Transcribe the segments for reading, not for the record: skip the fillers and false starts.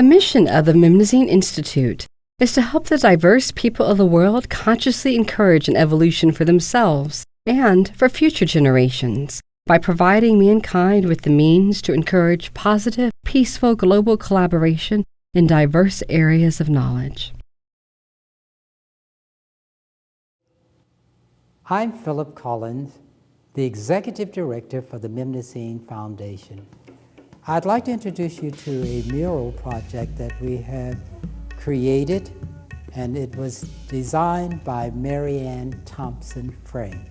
The mission of the Memnosyne Institute is to help the diverse people of the world consciously encourage an evolution for themselves and for future generations by providing mankind with the means to encourage positive, peaceful global collaboration in diverse areas of knowledge. I'm Philip Collins, the Executive Director for the Memnosyne Foundation. I'd like to introduce you to a mural project that we have created, and it was designed by Marianne Thompson-Frenk,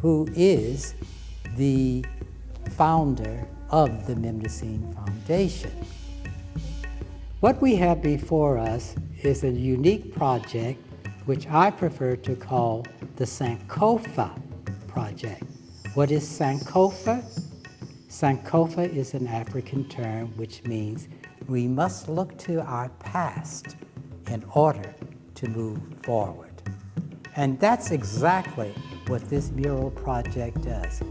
who is the founder of the Memnosyne Foundation. What we have before us is a unique project which I prefer to call the Sankofa project. What is Sankofa? Sankofa is an African term which means we must look to our past in order to move forward. And that's exactly what this mural project does.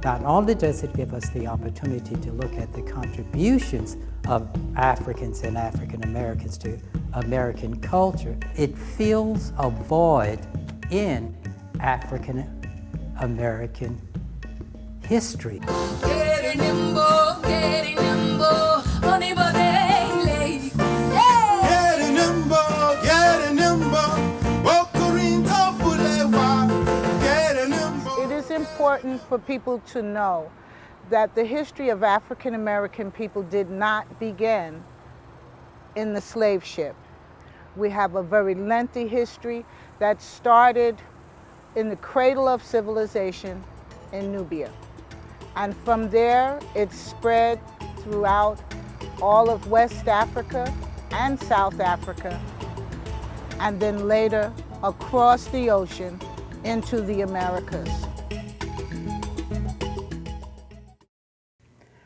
Not only does it give us the opportunity to look at the contributions of Africans and African Americans to American culture, it fills a void in African American history. Important for people to know that the history of African American people did not begin in the slave ship. We have a very lengthy history that started in the cradle of civilization in Nubia. And from there, it spread throughout all of West Africa and South Africa, and then later across the ocean into the Americas.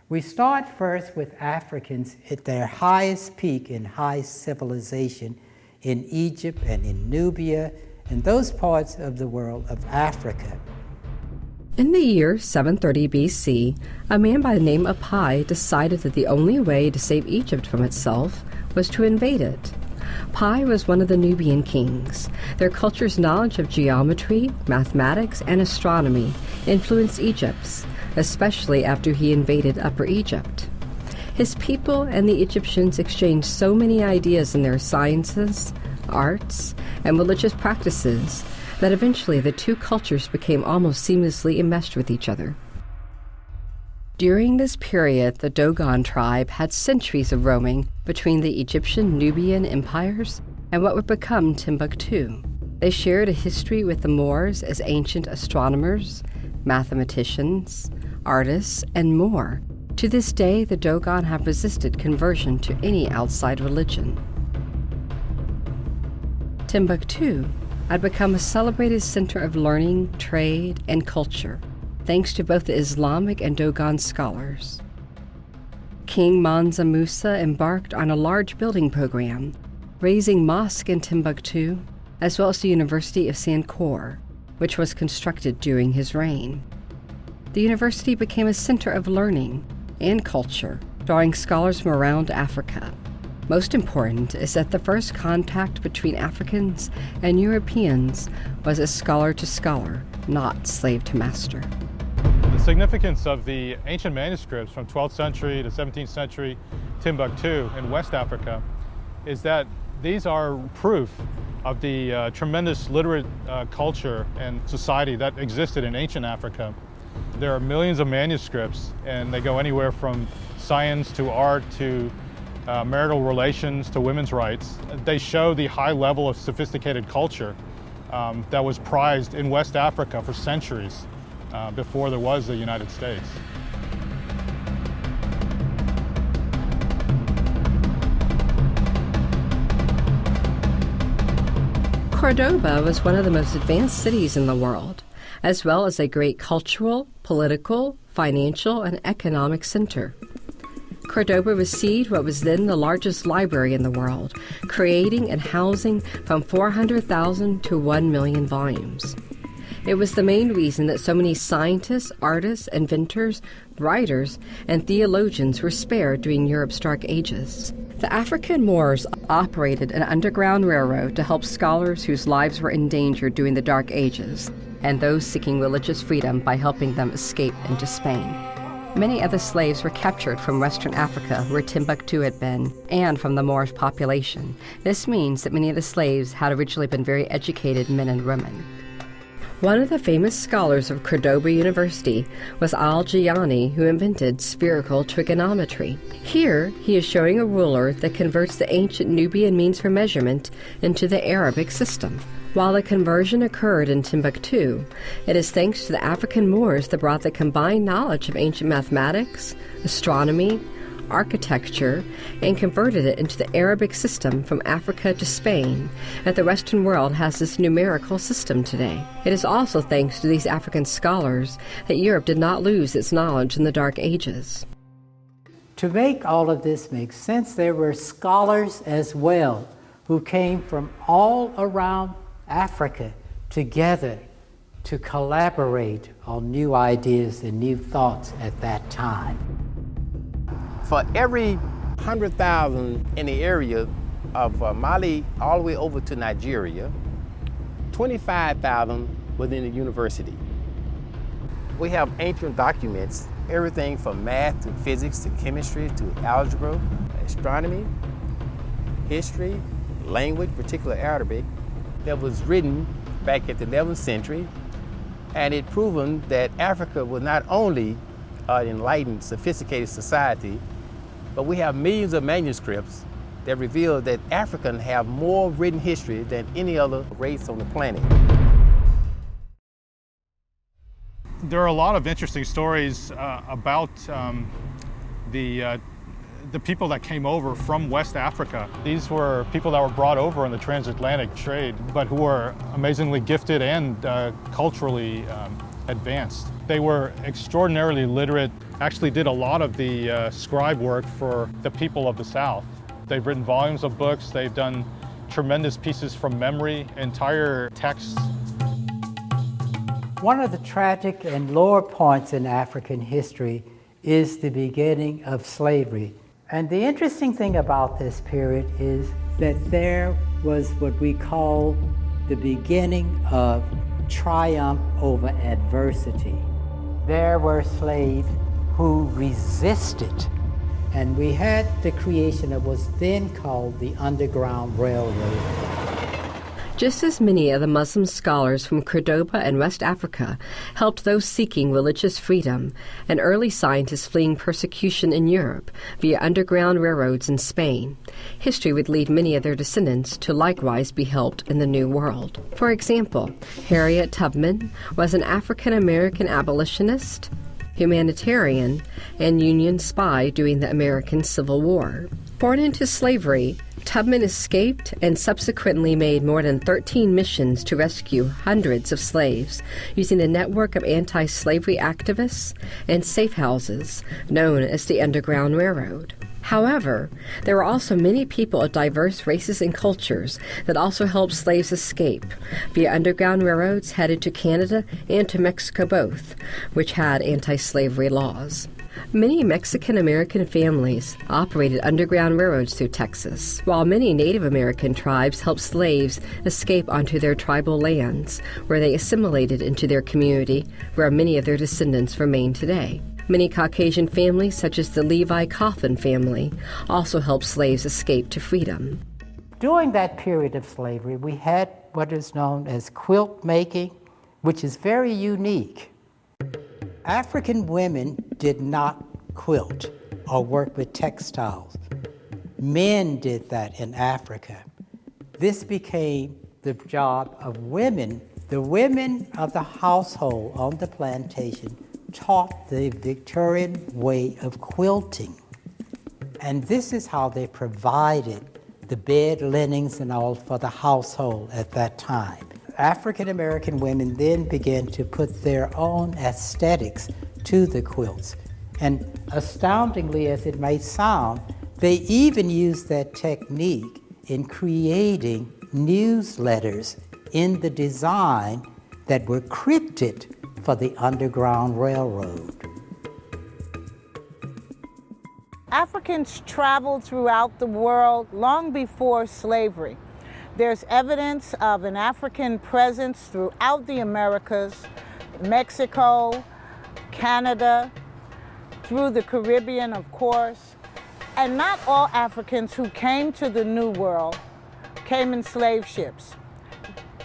We start first with Africans at their highest peak in high civilization in Egypt and in Nubia and those parts of the world of Africa. In the year 730 BC, a man by the name of Pi decided that the only way to save Egypt from itself was to invade it. Pi was one of the Nubian kings. Their culture's knowledge of geometry, mathematics, and astronomy influenced Egypt's, especially after he invaded Upper Egypt. His people and the Egyptians exchanged so many ideas in their sciences, arts, and religious practices that eventually the two cultures became almost seamlessly enmeshed with each other. During this period, the Dogon tribe had centuries of roaming between the Egyptian-Nubian empires and what would become Timbuktu. They shared a history with the Moors as ancient astronomers, mathematicians, artists, and more. To this day, the Dogon have resisted conversion to any outside religion. Timbuktu had become a celebrated center of learning, trade, and culture, thanks to both the Islamic and Dogon scholars. King Mansa Musa embarked on a large building program, raising mosque in Timbuktu, as well as the University of Sankofa, which was constructed during his reign. The university became a center of learning and culture, drawing scholars from around Africa. Most important is that the first contact between Africans and Europeans was as scholar to scholar, not slave to master. The significance of the ancient manuscripts from 12th century to 17th century Timbuktu in West Africa is that these are proof of the tremendous literate culture and society that existed in ancient Africa. There are millions of manuscripts, and they go anywhere from science to art to marital relations to women's rights. They show the high level of sophisticated culture that was prized in West Africa for centuries before there was the United States. Cordoba was one of the most advanced cities in the world, as well as a great cultural, political, financial, and economic center. Cordoba received what was then the largest library in the world, creating and housing from 400,000 to 1 million volumes. It was the main reason that so many scientists, artists, inventors, writers, and theologians were spared during Europe's dark ages. The African Moors operated an underground railroad to help scholars whose lives were in danger during the Dark Ages, and those seeking religious freedom by helping them escape into Spain. Many of the slaves were captured from Western Africa, where Timbuktu had been, and from the Moorish population. This means that many of the slaves had originally been very educated men and women. One of the famous scholars of Cordoba University was Al-Jayani, who invented spherical trigonometry. Here, he is showing a ruler that converts the ancient Nubian means for measurement into the Arabic system. While the conversion occurred in Timbuktu, it is thanks to the African Moors that brought the combined knowledge of ancient mathematics, astronomy, architecture, and converted it into the Arabic system from Africa to Spain, that the Western world has this numerical system today. It is also thanks to these African scholars that Europe did not lose its knowledge in the Dark Ages. To make all of this make sense, there were scholars as well who came from all around Africa together to collaborate on new ideas and new thoughts at that time. For every 100,000 in the area of Mali all the way over to Nigeria, 25,000 within the university. We have ancient documents, everything from math to physics to chemistry to algebra, astronomy, history, language, particularly Arabic, that was written back at the 11th century, and it proven that Africa was not only an enlightened, sophisticated society, but we have millions of manuscripts that reveal that Africans have more written history than any other race on the planet. There are a lot of interesting stories about the people that came over from West Africa. These were people that were brought over in the transatlantic trade, but who were amazingly gifted and culturally advanced. They were extraordinarily literate, actually did a lot of the scribe work for the people of the South. They've written volumes of books, they've done tremendous pieces from memory, entire texts. One of the tragic and lower points in African history is the beginning of slavery. And the interesting thing about this period is that there was what we call the beginning of triumph over adversity. There were slaves who resisted, and we had the creation of what was then called the Underground Railroad. Just as many of the Muslim scholars from Cordoba and West Africa helped those seeking religious freedom, and early scientists fleeing persecution in Europe via underground railroads in Spain, history would lead many of their descendants to likewise be helped in the New World. For example, Harriet Tubman was an African-American abolitionist, humanitarian, and Union spy during the American Civil War. Born into slavery, Tubman escaped and subsequently made more than 13 missions to rescue hundreds of slaves using a network of anti-slavery activists and safe houses known as the Underground Railroad. However, there were also many people of diverse races and cultures that also helped slaves escape via underground railroads headed to Canada and to Mexico both, which had anti-slavery laws. Many Mexican-American families operated underground railroads through Texas, while many Native American tribes helped slaves escape onto their tribal lands, where they assimilated into their community, where many of their descendants remain today. Many Caucasian families, such as the Levi Coffin family, also helped slaves escape to freedom. During that period of slavery, we had what is known as quilt making, which is very unique. African women did not quilt or work with textiles. Men did that in Africa. This became the job of women. The women of the household on the plantation taught the Victorian way of quilting. And this is how they provided the bed linens and all for the household at that time. African American women then began to put their own aesthetics to the quilts. And astoundingly as it may sound, they even used that technique in creating newsletters in the design that were crypted for the Underground Railroad. Africans traveled throughout the world long before slavery. There's evidence of an African presence throughout the Americas, Mexico, Canada, through the Caribbean, of course. And not all Africans who came to the New World came in slave ships.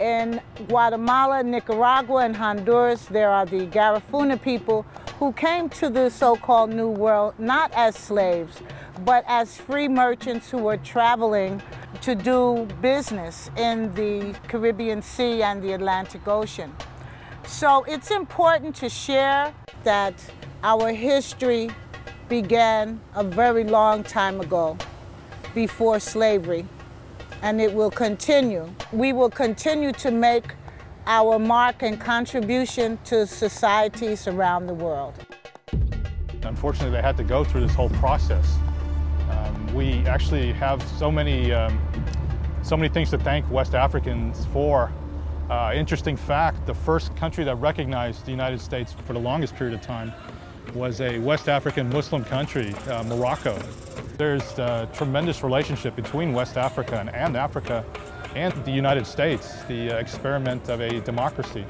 In Guatemala, Nicaragua, and Honduras, there are the Garifuna people who came to the so-called New World not as slaves, but as free merchants who were traveling to do business in the Caribbean Sea and the Atlantic Ocean. So it's important to share that our history began a very long time ago, before slavery, and it will continue. We will continue to make our mark and contribution to societies around the world. Unfortunately, they had to go through this whole process. We actually have so many things to thank West Africans for. Interesting fact, the first country that recognized the United States for the longest period of time was a West African Muslim country, Morocco. There's a tremendous relationship between West Africa and Africa and the United States, the experiment of a democracy.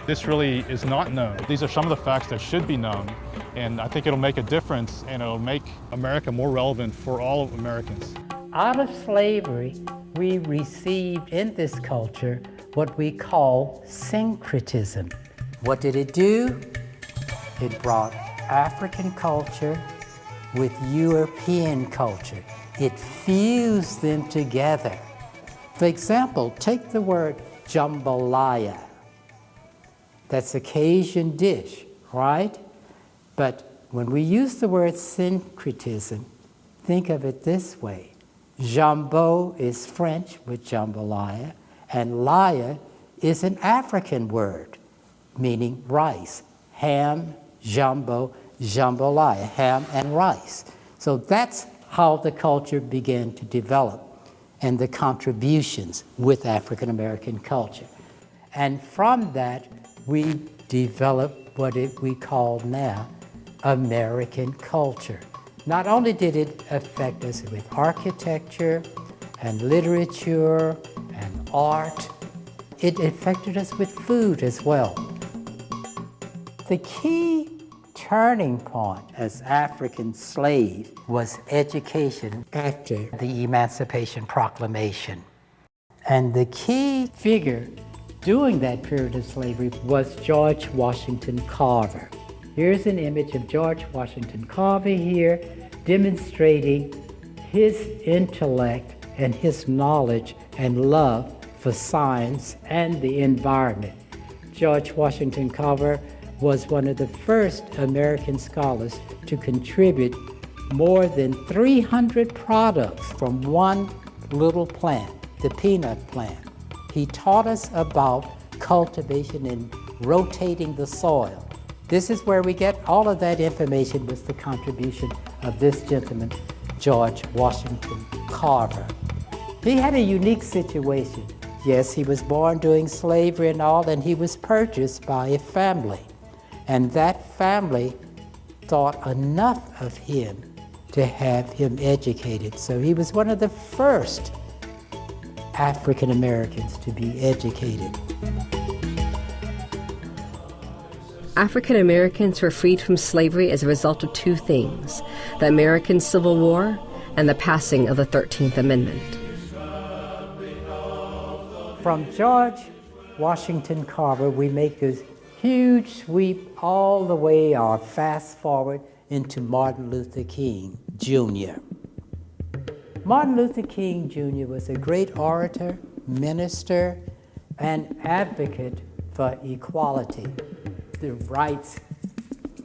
This really is not known. These are some of the facts that should be known, and I think it'll make a difference, and it'll make America more relevant for all of Americans. Out of slavery, we received in this culture what we call syncretism. What did it do? It brought African culture with European culture. It fused them together. For example, take the word jambalaya. That's a Cajun dish, right? But when we use the word syncretism, think of it this way. Jambo is French with jambalaya, and laya is an African word, meaning rice. Ham, jambo, jambalaya, ham and rice. So that's how the culture began to develop, and the contributions with African American culture. And from that, we developed what we call now American culture. Not only did it affect us with architecture and literature and art, it affected us with food as well. The key turning point as African slave was education after the Emancipation Proclamation. And the key figure during that period of slavery was George Washington Carver. Here's an image of George Washington Carver here, demonstrating his intellect and his knowledge and love for science and the environment. George Washington Carver was one of the first American scholars to contribute more than 300 products from one little plant, the peanut plant. He taught us about cultivation and rotating the soil. This is where we get all of that information, with the contribution of this gentleman, George Washington Carver. He had a unique situation. Yes, he was born during slavery and all, and he was purchased by a family. And that family thought enough of him to have him educated. So he was one of the first African Americans to be educated. African Americans were freed from slavery as a result of two things: the American Civil War and the passing of the 13th Amendment. From George Washington Carver, we make this huge sweep all the way, or fast forward, into Martin Luther King Jr. Martin Luther King Jr. was a great orator, minister, and advocate for equality, the rights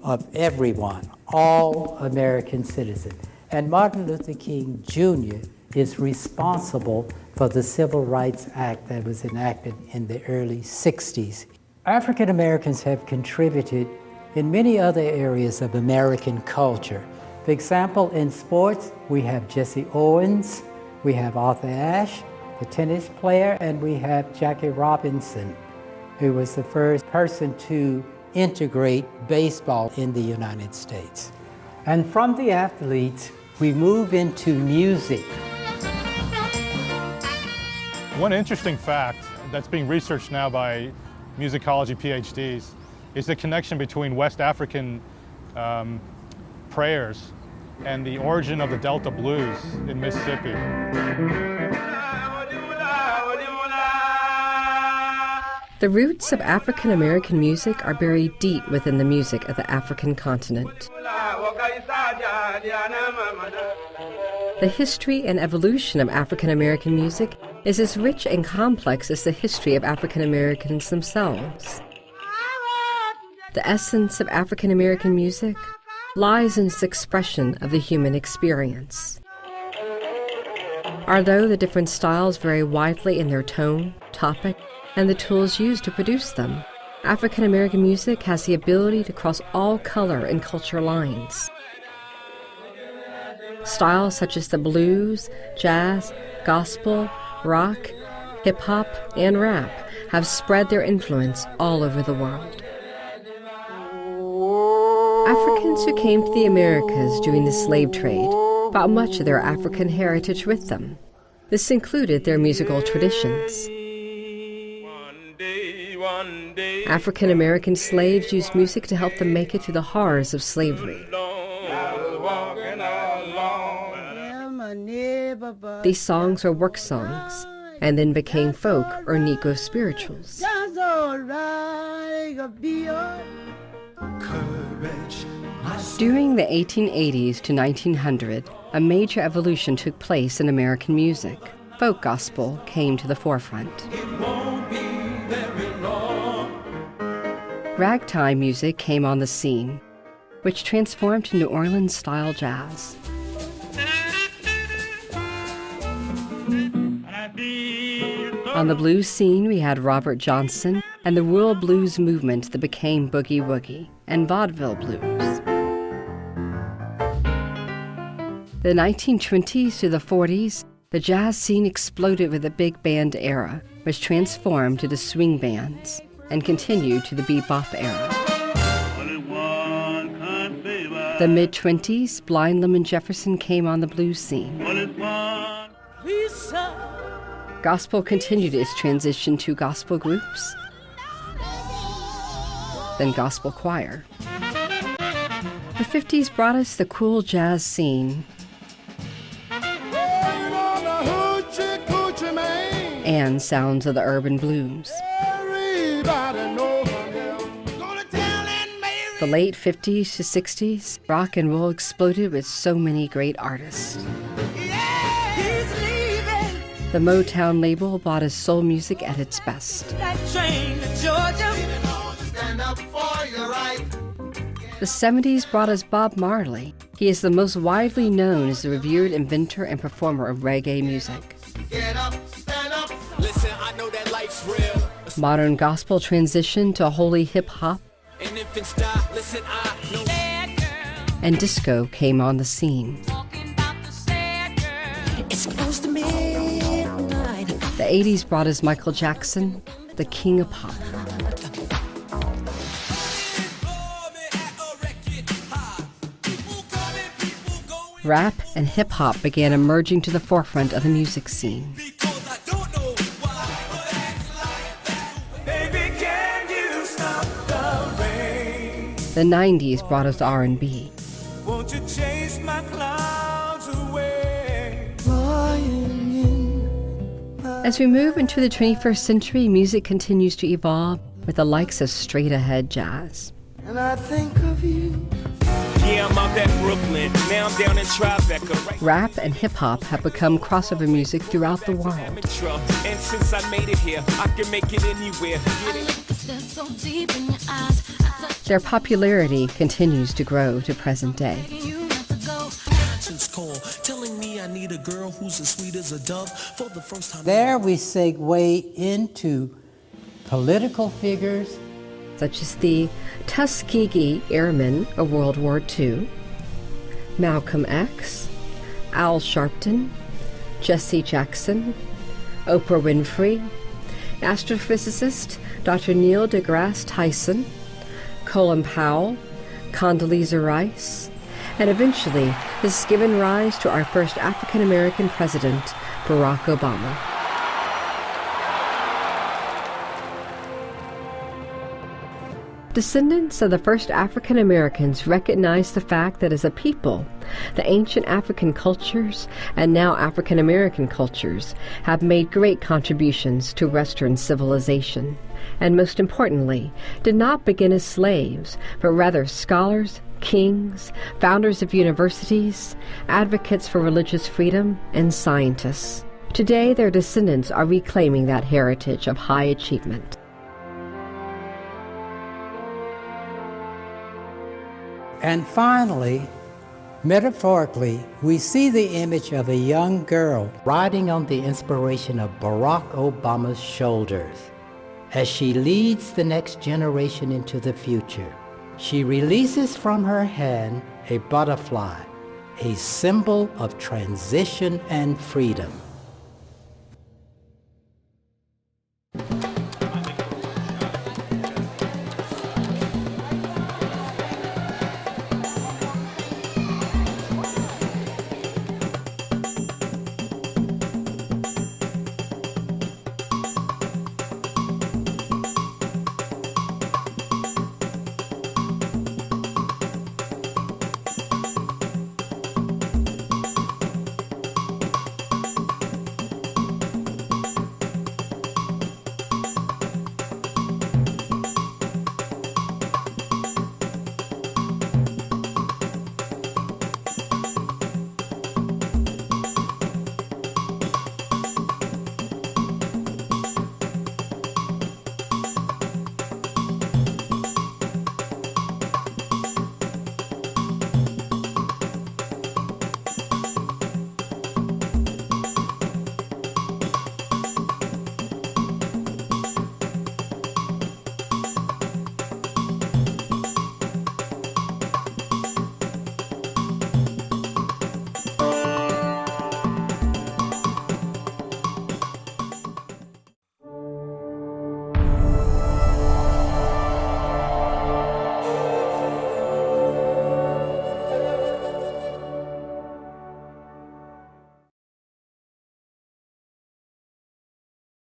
of everyone, all American citizens. And Martin Luther King Jr. is responsible for the Civil Rights Act that was enacted in the early 60s. African Americans have contributed in many other areas of American culture. For example, in sports, we have Jesse Owens, we have Arthur Ashe, the tennis player, and we have Jackie Robinson, who was the first person to integrate baseball in the United States. And from the athletes, we move into music. One interesting fact that's being researched now by musicology PhDs is the connection between West African prayers and the origin of the Delta blues in Mississippi. The roots of African American music are buried deep within the music of the African continent. The history and evolution of African American music is as rich and complex as the history of African Americans themselves. The essence of African American music lies in its expression of the human experience. Although the different styles vary widely in their tone, topic, and the tools used to produce them, African American music has the ability to cross all color and culture lines. Styles such as the blues, jazz, gospel, rock, hip-hop, and rap have spread their influence all over the world. Africans who came to the Americas during the slave trade brought much of their African heritage with them. This included their musical traditions. African American slaves used music to help them make it through the horrors of slavery. These songs were work songs and then became folk or Negro spirituals. During the 1880s to 1900, a major evolution took place in American music. Folk gospel came to the forefront. Ragtime music came on the scene, which transformed to New Orleans-style jazz. On the blues scene, we had Robert Johnson and the rural blues movement that became boogie woogie and vaudeville blues. The 1920s to the 40s, the jazz scene exploded with the big band era, which transformed to the swing bands and continued to the bebop era. The mid-20s, Blind Lemon Jefferson came on the blues scene. Gospel continued its transition to gospel groups, then gospel choir. The 50s brought us the cool jazz scene and sounds of the urban blues. The late 50s to 60s, rock and roll exploded with so many great artists. The Motown label brought us soul music at its best. The 70s brought us Bob Marley. He is the most widely known as the revered inventor and performer of reggae music. Modern gospel transitioned to holy hip-hop, and disco came on the scene. The 80s brought us Michael Jackson, the king of pop. Rap and hip-hop began emerging to the forefront of the music scene. The 90s brought us R&B. Won't you chase my clouds away? As we move into the 21st century, music continues to evolve with the likes of straight-ahead jazz. And I think of you. Yeah, I'm out at Brooklyn. Now I'm down in Tribeca. Right? Rap and hip-hop have become crossover music throughout the world. And since I made it here, I can make it anywhere. Their popularity continues to grow to present day. There we segue into political figures such as the Tuskegee Airmen of World War II, Malcolm X, Al Sharpton, Jesse Jackson, Oprah Winfrey, astrophysicist Dr. Neil deGrasse Tyson, Colin Powell, Condoleezza Rice, And eventually, this has given rise to our first African American president, Barack Obama. Descendants of the first African Americans recognize the fact that as a people, the ancient African cultures and now African American cultures have made great contributions to Western civilization, and most importantly, did not begin as slaves, but rather scholars, kings, founders of universities, advocates for religious freedom, and scientists. Today, their descendants are reclaiming that heritage of high achievement. And finally, metaphorically, we see the image of a young girl riding on the inspiration of Barack Obama's shoulders as she leads the next generation into the future. She releases from her hand a butterfly, a symbol of transition and freedom.